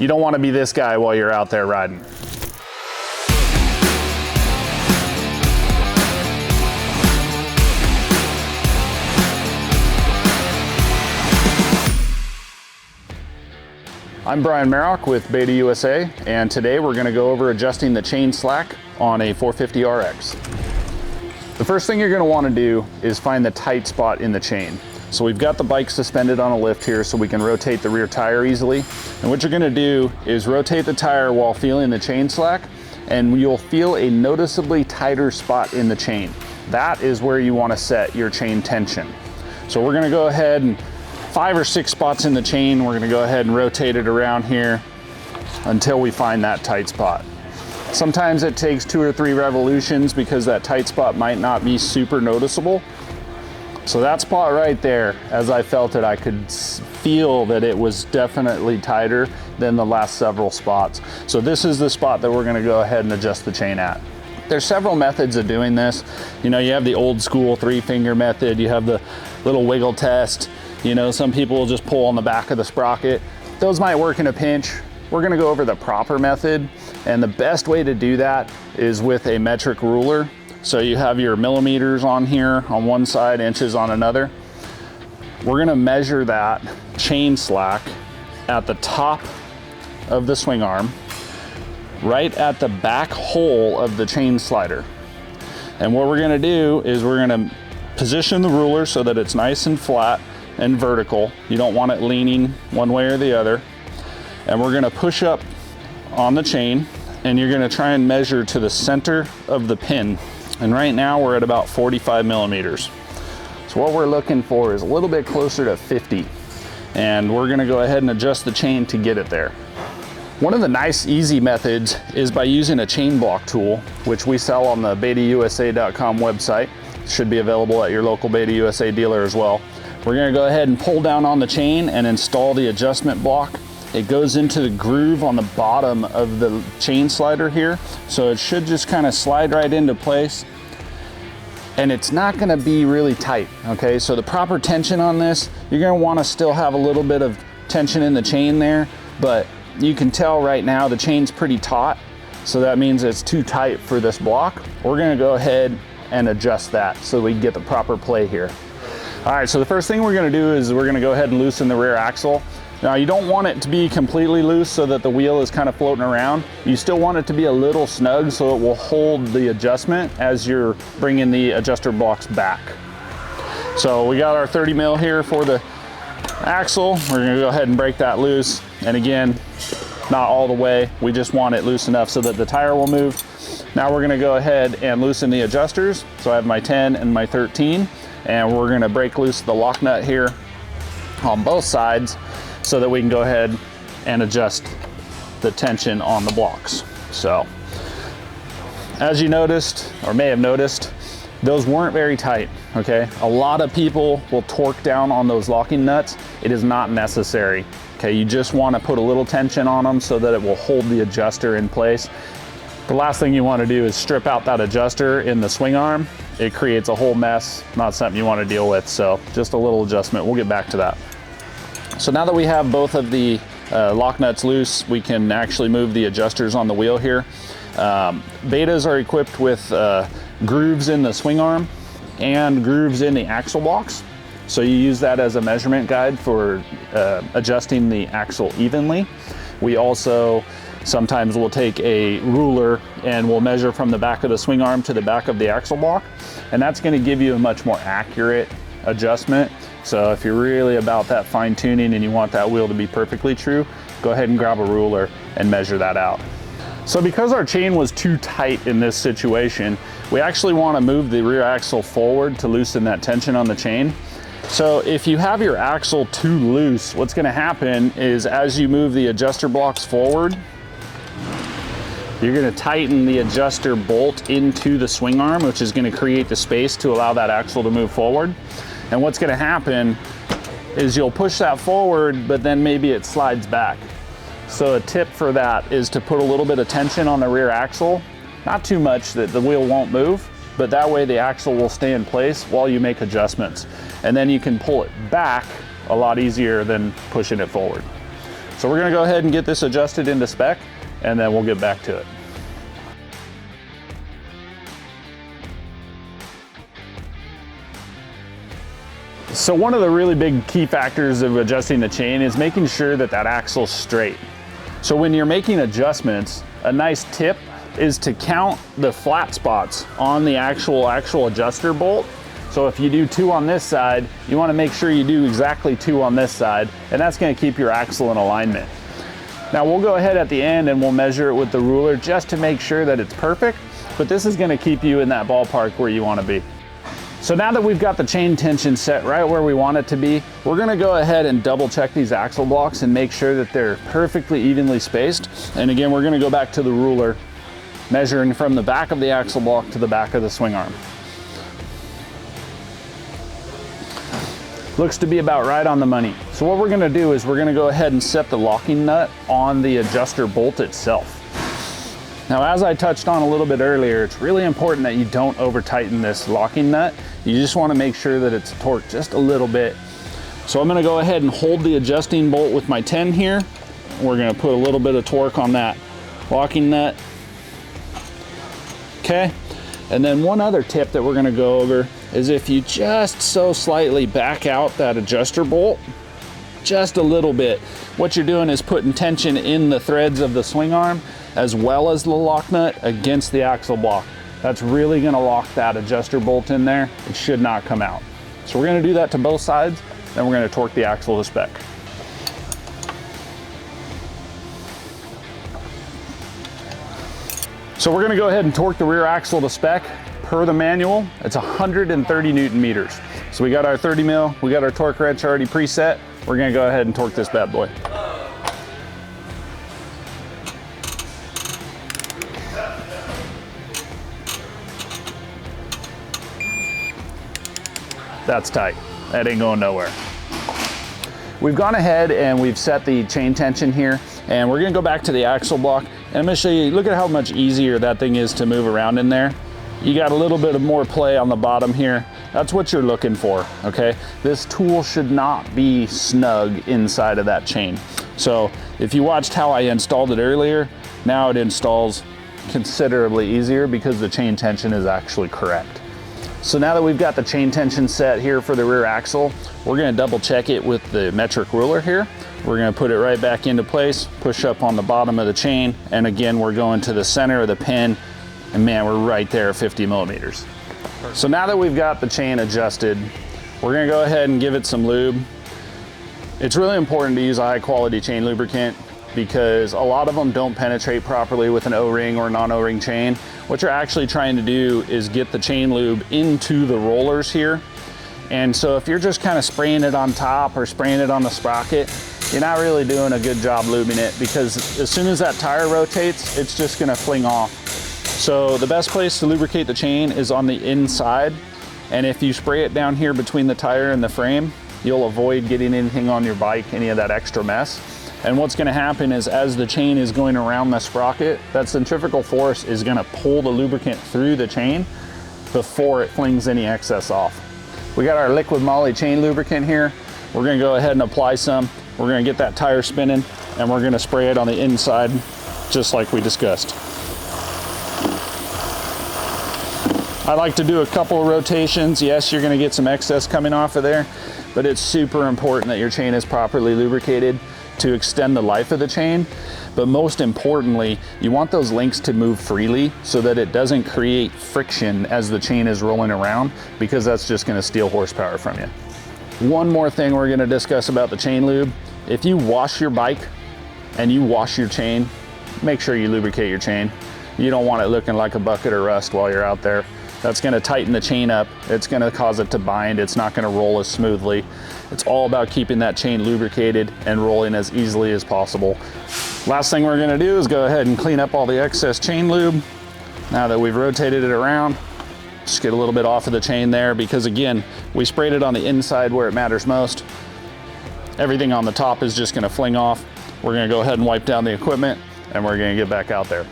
You don't want to be this guy while you're out there riding. I'm Brian Merrock with Beta USA, and today we're going to go over adjusting the chain slack on a 450 RX. The first thing you're going to want to do is find the tight spot in the chain. So we've got the bike suspended on a lift here so we can rotate the rear tire easily. And what you're going to do is rotate the tire while feeling the chain slack, and you'll feel a noticeably tighter spot in the chain. That is where you want to set your chain tension. So we're going to go ahead and 5 or 6 spots in the chain. We're going to go ahead and rotate it around here until we find that tight spot. Sometimes it takes 2 or 3 revolutions because that tight spot might not be super noticeable. So that spot right there, as I felt it, I could feel that it was definitely tighter than the last several spots. So this is the spot that we're going to go ahead and adjust the chain at. There's several methods of doing this. You know, you have the old school 3-finger method, you have the little wiggle test. You know, some people will just pull on the back of the sprocket. Those might work in a pinch. We're gonna go over the proper method, and the best way to do that is with a metric ruler. So you have your millimeters on here on one side, inches on another. We're gonna measure that chain slack at the top of the swing arm, right at the back hole of the chain slider. And what we're gonna do is we're gonna position the ruler so that it's nice and flat and vertical. You don't want it leaning one way or the other. And we're gonna push up on the chain, and you're gonna try and measure to the center of the pin. And right now we're at about 45 millimeters. So what we're looking for is a little bit closer to 50. And we're gonna go ahead and adjust the chain to get it there. One of the nice, easy methods is by using a chain block tool, which we sell on the betausa.com website. It should be available at your local Beta USA dealer as well. We're gonna go ahead and pull down on the chain and install the adjustment block. It goes into the groove on the bottom of the chain slider here. So it should just kind of slide right into place. And it's not gonna be really tight, okay? So the proper tension on this, you're gonna wanna still have a little bit of tension in the chain there, but you can tell right now the chain's pretty taut. So that means it's too tight for this block. We're gonna go ahead and adjust that so we can get the proper play here. All right, so the first thing we're gonna do is we're gonna go ahead and loosen the rear axle. Now you don't want it to be completely loose so that the wheel is kind of floating around. You still want it to be a little snug so it will hold the adjustment as you're bringing the adjuster blocks back. So we got our 30 mil here for the axle. We're gonna go ahead and break that loose. And again, not all the way. We just want it loose enough so that the tire will move. Now we're gonna go ahead and loosen the adjusters. So I have my 10 and my 13. And we're gonna break loose the lock nut here on both sides so that we can go ahead and adjust the tension on the blocks. So, as you noticed, or may have noticed, those weren't very tight, okay? A lot of people will torque down on those locking nuts. It is not necessary, okay? You just wanna put a little tension on them so that it will hold the adjuster in place. The last thing you wanna do is strip out that adjuster in the swing arm. It creates a whole mess, not something you wanna deal with. So just a little adjustment, we'll get back to that. So now that we have both of the lock nuts loose, we can actually move the adjusters on the wheel here. Betas are equipped with grooves in the swing arm and grooves in the axle blocks. So you use that as a measurement guide for adjusting the axle evenly. We also sometimes we'll take a ruler and we'll measure from the back of the swing arm to the back of the axle block. And that's gonna give you a much more accurate adjustment. So if you're really about that fine tuning and you want that wheel to be perfectly true, go ahead and grab a ruler and measure that out. So because our chain was too tight in this situation, we actually wanna move the rear axle forward to loosen that tension on the chain. So if you have your axle too loose, what's gonna happen is as you move the adjuster blocks forward, you're gonna tighten the adjuster bolt into the swing arm, which is gonna create the space to allow that axle to move forward. And what's gonna happen is you'll push that forward, but then maybe it slides back. So a tip for that is to put a little bit of tension on the rear axle, not too much that the wheel won't move, but that way the axle will stay in place while you make adjustments. And then you can pull it back a lot easier than pushing it forward. So we're gonna go ahead and get this adjusted into spec, and then we'll get back to it. So one of the really big key factors of adjusting the chain is making sure that that axle's straight. So when you're making adjustments, a nice tip is to count the flat spots on the actual adjuster bolt. So if you do 2 on this side, you want to make sure you do exactly 2 on this side, and that's going to keep your axle in alignment. Now we'll go ahead at the end and we'll measure it with the ruler just to make sure that it's perfect, but this is going to keep you in that ballpark where you want to be. So now that we've got the chain tension set right where we want it to be, we're going to go ahead and double check these axle blocks and make sure that they're perfectly evenly spaced. And again, we're going to go back to the ruler, measuring from the back of the axle block to the back of the swing arm. Looks to be about right on the money. So what we're gonna do is we're gonna go ahead and set the locking nut on the adjuster bolt itself. Now, as I touched on a little bit earlier, it's really important that you don't over tighten this locking nut. You just wanna make sure that it's torqued just a little bit. So I'm gonna go ahead and hold the adjusting bolt with my 10 here. We're gonna put a little bit of torque on that locking nut. Okay, and then one other tip that we're gonna go over is if you just so slightly back out that adjuster bolt, just a little bit, what you're doing is putting tension in the threads of the swing arm as well as the lock nut against the axle block. That's really gonna lock that adjuster bolt in there. It should not come out. So we're gonna do that to both sides, then we're gonna torque the axle to spec. So we're gonna go ahead and torque the rear axle to spec. Per the manual, it's 130 Newton meters. So we got our 30 mil, we got our torque wrench already preset. We're gonna go ahead and torque this bad boy. That's tight. That ain't going nowhere. We've gone ahead and we've set the chain tension here, and we're gonna go back to the axle block, and I'm gonna show you, look at how much easier that thing is to move around in there. You got a little bit of more play on the bottom here. That's what you're looking for, okay? This tool should not be snug inside of that chain. So if you watched how I installed it earlier, now it installs considerably easier because the chain tension is actually correct. So now that we've got the chain tension set here for the rear axle, we're gonna double check it with the metric ruler here. We're gonna put it right back into place, push up on the bottom of the chain, and again, we're going to the center of the pin, and man, we're right there at 50 millimeters. So now that we've got the chain adjusted, we're gonna go ahead and give it some lube. It's really important to use a high quality chain lubricant because a lot of them don't penetrate properly with an O-ring or non-O-ring chain. What you're actually trying to do is get the chain lube into the rollers here. And so if you're just kind of spraying it on top or spraying it on the sprocket, you're not really doing a good job lubing it, because as soon as that tire rotates, it's just gonna fling off. So the best place to lubricate the chain is on the inside. And if you spray it down here between the tire and the frame, you'll avoid getting anything on your bike, any of that extra mess. And what's gonna happen is as the chain is going around the sprocket, that centrifugal force is gonna pull the lubricant through the chain before it flings any excess off. We got our liquid moly chain lubricant here. We're gonna go ahead and apply some. We're gonna get that tire spinning, and we're gonna spray it on the inside just like we discussed. I like to do a couple of rotations. Yes, you're gonna get some excess coming off of there, but it's super important that your chain is properly lubricated to extend the life of the chain. But most importantly, you want those links to move freely so that it doesn't create friction as the chain is rolling around, because that's just gonna steal horsepower from you. One more thing we're gonna discuss about the chain lube. If you wash your bike and you wash your chain, make sure you lubricate your chain. You don't want it looking like a bucket of rust while you're out there. That's gonna tighten the chain up. It's gonna cause it to bind. It's not gonna roll as smoothly. It's all about keeping that chain lubricated and rolling as easily as possible. Last thing we're gonna do is go ahead and clean up all the excess chain lube. Now that we've rotated it around, just get a little bit off of the chain there, because again, we sprayed it on the inside where it matters most. Everything on the top is just gonna fling off. We're gonna go ahead and wipe down the equipment, and we're gonna get back out there.